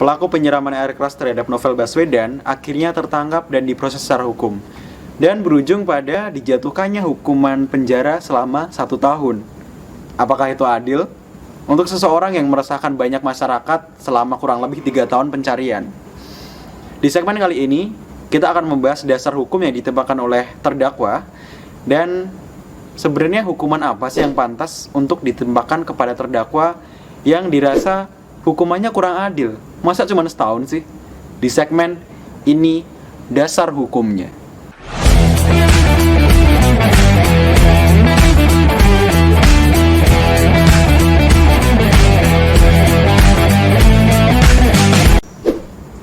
Pelaku penyiraman air keras terhadap Novel Baswedan akhirnya tertangkap dan diproses secara hukum, dan berujung pada dijatuhkannya hukuman penjara selama 1 tahun. Apakah itu adil? Untuk seseorang yang meresahkan banyak masyarakat selama kurang lebih 3 tahun pencarian. Di segmen kali ini, kita akan membahas dasar hukum yang ditebakkan oleh terdakwa, dan sebenarnya hukuman apa sih yang pantas untuk ditembakkan kepada terdakwa yang dirasa hukumannya kurang adil. Masa cuma setahun sih? Di segmen ini, dasar hukumnya.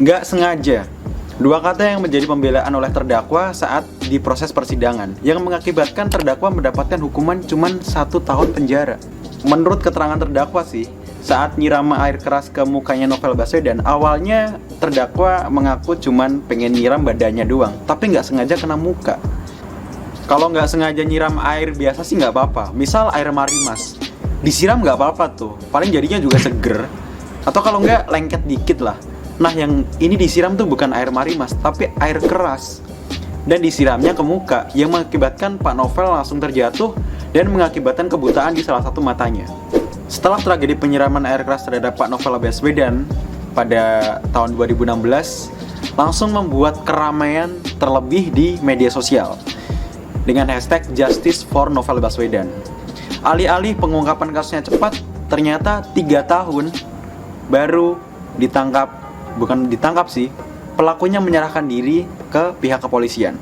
Nggak sengaja. Dua kata yang menjadi pembelaan oleh terdakwa saat di proses persidangan, yang mengakibatkan terdakwa mendapatkan hukuman cuma 1 tahun penjara. Menurut keterangan terdakwa sih, saat nyiram air keras ke mukanya Novel Baswedan, awalnya terdakwa mengaku cuman pengen nyiram badannya doang, tapi nggak sengaja kena muka. Kalau nggak sengaja nyiram air biasa sih nggak apa-apa, misal air marimas, disiram nggak apa-apa tuh, paling jadinya juga seger, atau kalau nggak lengket dikit lah. Nah, yang ini disiram tuh bukan air marimas, tapi air keras, dan disiramnya ke muka, yang mengakibatkan Pak Novel langsung terjatuh dan mengakibatkan kebutaan di salah satu matanya. Setelah tragedi penyiraman air keras terhadap Pak Novel Baswedan pada tahun 2016, langsung membuat keramaian terlebih di media sosial dengan hashtag Justice for Novel Baswedan. Alih-alih pengungkapan kasusnya cepat, ternyata 3 tahun baru pelakunya menyerahkan diri ke pihak kepolisian.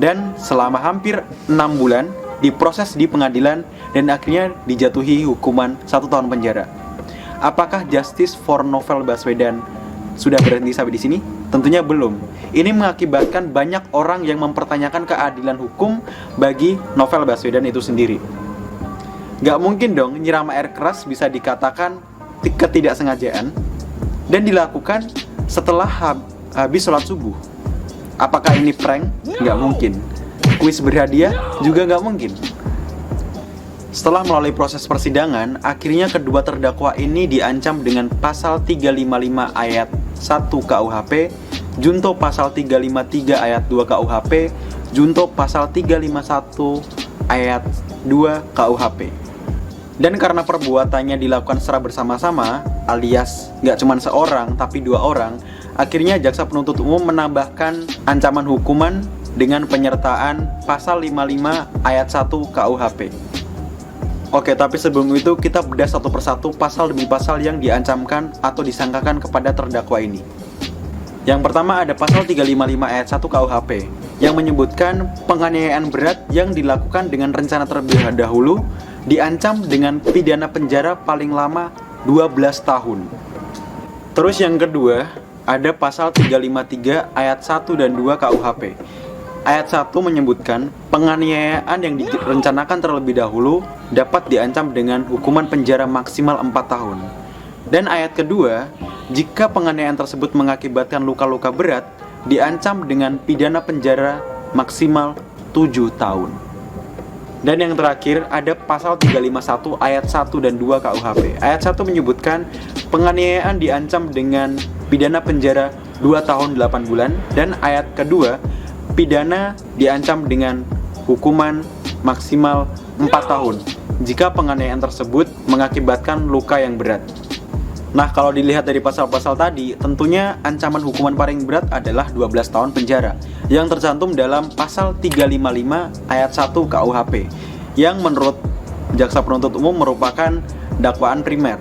Dan selama hampir 6 bulan diproses di pengadilan dan akhirnya dijatuhi hukuman 1 tahun penjara. Apakah justice for Novel Baswedan sudah berhenti sampai di sini? Tentunya belum. Ini mengakibatkan banyak orang yang mempertanyakan keadilan hukum bagi Novel Baswedan itu sendiri. Gak mungkin dong nyiram air keras bisa dikatakan ketidaksengajaan dan dilakukan setelah habis sholat subuh. Apakah ini prank? Gak mungkin. Kuis berhadiah juga nggak mungkin. Setelah melalui proses persidangan, akhirnya kedua terdakwa ini diancam dengan pasal 355 ayat 1 KUHP, junto pasal 353 ayat 2 KUHP, junto pasal 351 ayat 2 KUHP. Dan karena perbuatannya dilakukan secara bersama-sama, alias nggak cuma seorang tapi 2 orang, akhirnya jaksa penuntut umum menambahkan ancaman hukuman dengan penyertaan pasal 55 ayat 1 KUHP. Oke, tapi sebelum itu kita bedah satu persatu pasal demi pasal yang diancamkan atau disangkakan kepada terdakwa ini. Yang pertama ada pasal 355 ayat 1 KUHP yang menyebutkan penganiayaan berat yang dilakukan dengan rencana terlebih dahulu diancam dengan pidana penjara paling lama 12 tahun. Terus yang kedua ada pasal 353 ayat 1 dan 2 KUHP. Ayat 1 menyebutkan penganiayaan yang direncanakan terlebih dahulu dapat diancam dengan hukuman penjara maksimal 4 tahun. Dan ayat kedua, jika penganiayaan tersebut mengakibatkan luka-luka berat, diancam dengan pidana penjara maksimal 7 tahun. Dan yang terakhir ada pasal 351 ayat 1 dan 2 KUHP. Ayat 1 menyebutkan penganiayaan diancam dengan pidana penjara 2 tahun 8 bulan. Dan ayat kedua, pidana diancam dengan hukuman maksimal 4 tahun jika penganiayaan tersebut mengakibatkan luka yang berat. Nah, kalau dilihat dari pasal-pasal tadi, tentunya ancaman hukuman paling berat adalah 12 tahun penjara yang tercantum dalam pasal 355 ayat 1 KUHP yang menurut jaksa penuntut umum merupakan dakwaan primer.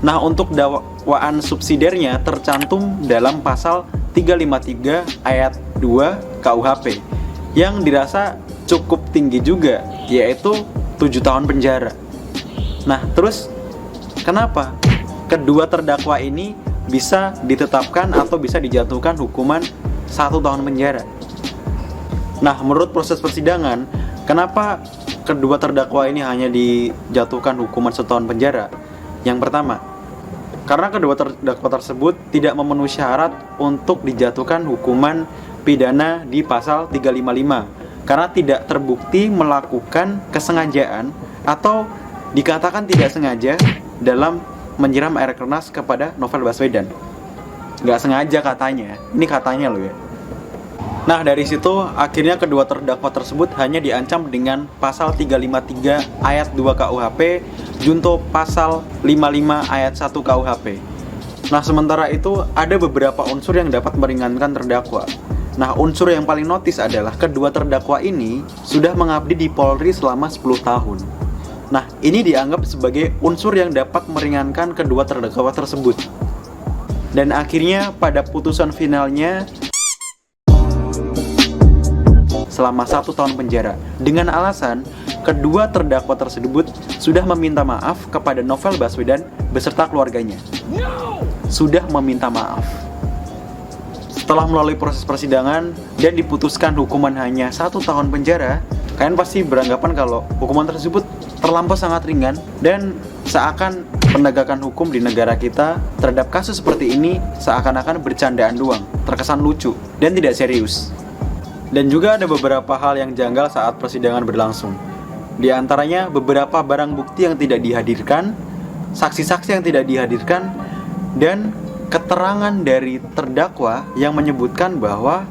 Nah, untuk dakwaan subsidiarnya tercantum dalam pasal 353 ayat 2 KUHP yang dirasa cukup tinggi juga, yaitu 7 tahun penjara. Nah, terus kenapa kedua terdakwa ini bisa ditetapkan atau bisa dijatuhkan hukuman 1 tahun penjara? Nah, menurut proses persidangan, kenapa kedua terdakwa ini hanya dijatuhkan hukuman 1 tahun penjara? Yang pertama, karena kedua terdakwa tersebut tidak memenuhi syarat untuk dijatuhkan hukuman pidana di pasal 355 karena tidak terbukti melakukan kesengajaan atau dikatakan tidak sengaja dalam menyiram air keras kepada Novel Baswedan. nggak sengaja katanya. Ini katanya loh ya. Nah, dari situ akhirnya kedua terdakwa tersebut hanya diancam dengan pasal 353 ayat 2 KUHP junto pasal 55 ayat 1 KUHP. Nah, sementara itu ada beberapa unsur yang dapat meringankan terdakwa. Nah, unsur yang paling notis adalah kedua terdakwa ini sudah mengabdi di Polri selama 10 tahun. Nah, ini dianggap sebagai unsur yang dapat meringankan kedua terdakwa tersebut. Dan akhirnya pada putusan finalnya selama 1 tahun penjara dengan alasan kedua terdakwa tersebut sudah meminta maaf kepada Novel Baswedan beserta keluarganya. Sudah meminta maaf. Setelah melalui proses persidangan dan diputuskan hukuman hanya 1 tahun penjara, kalian pasti beranggapan kalau hukuman tersebut terlampau sangat ringan dan seakan penegakan hukum di negara kita terhadap kasus seperti ini seakan-akan bercandaan doang, terkesan lucu dan tidak serius. Dan juga ada beberapa hal yang janggal saat persidangan berlangsung. Di antaranya beberapa barang bukti yang tidak dihadirkan, saksi-saksi yang tidak dihadirkan, dan keterangan dari terdakwa yang menyebutkan bahwa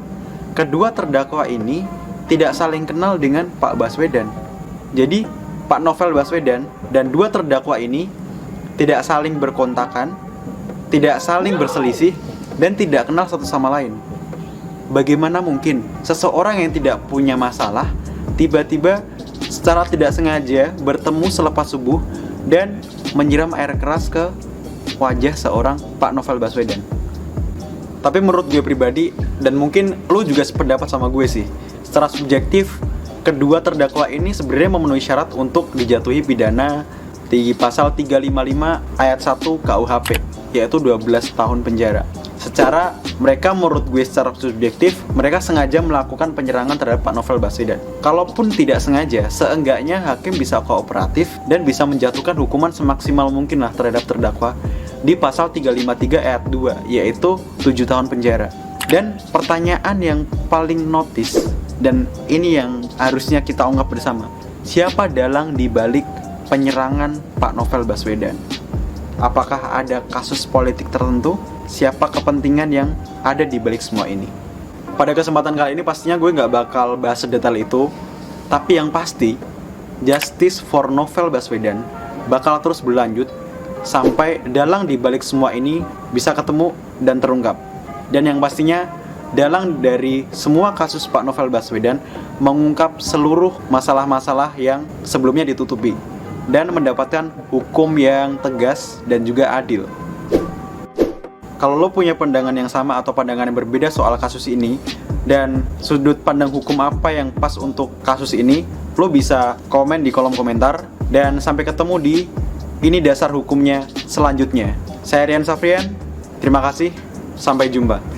kedua terdakwa ini tidak saling kenal dengan Pak Baswedan. Jadi, Pak Novel Baswedan dan dua terdakwa ini tidak saling berkontakan, tidak saling berselisih, dan tidak kenal satu sama lain. Bagaimana mungkin seseorang yang tidak punya masalah tiba-tiba secara tidak sengaja bertemu selepas subuh dan menyiram air keras ke wajah seorang Pak Novel Baswedan? Tapi menurut gue pribadi, dan mungkin lu juga sependapat sama gue sih, secara subjektif kedua terdakwa ini sebenarnya memenuhi syarat untuk dijatuhi pidana di pasal 355 ayat 1 KUHP, yaitu 12 tahun penjara. Secara mereka, menurut gue secara subjektif, mereka sengaja melakukan penyerangan terhadap Pak Novel Baswedan. Kalaupun tidak sengaja, seenggaknya hakim bisa kooperatif dan bisa menjatuhkan hukuman semaksimal mungkin lah terhadap terdakwa di pasal 353 ayat 2, yaitu 7 tahun penjara. Dan pertanyaan yang paling notis, dan ini yang harusnya kita ungkap bersama, siapa dalang di balik penyerangan Pak Novel Baswedan? Apakah ada kasus politik tertentu? Siapa kepentingan yang ada di balik semua ini? Pada kesempatan kali ini pastinya gue nggak bakal bahas sedetail itu, tapi yang pasti justice for Novel Baswedan bakal terus berlanjut sampai dalang di balik semua ini bisa ketemu dan terungkap. Dan yang pastinya dalang dari semua kasus Pak Novel Baswedan mengungkap seluruh masalah-masalah yang sebelumnya ditutupi dan mendapatkan hukum yang tegas dan juga adil. Kalau lo punya pandangan yang sama atau pandangan yang berbeda soal kasus ini dan sudut pandang hukum apa yang pas untuk kasus ini, lo bisa komen di kolom komentar. Dan sampai ketemu di Ini Dasar Hukumnya selanjutnya. Saya Rian Safrian, terima kasih, sampai jumpa.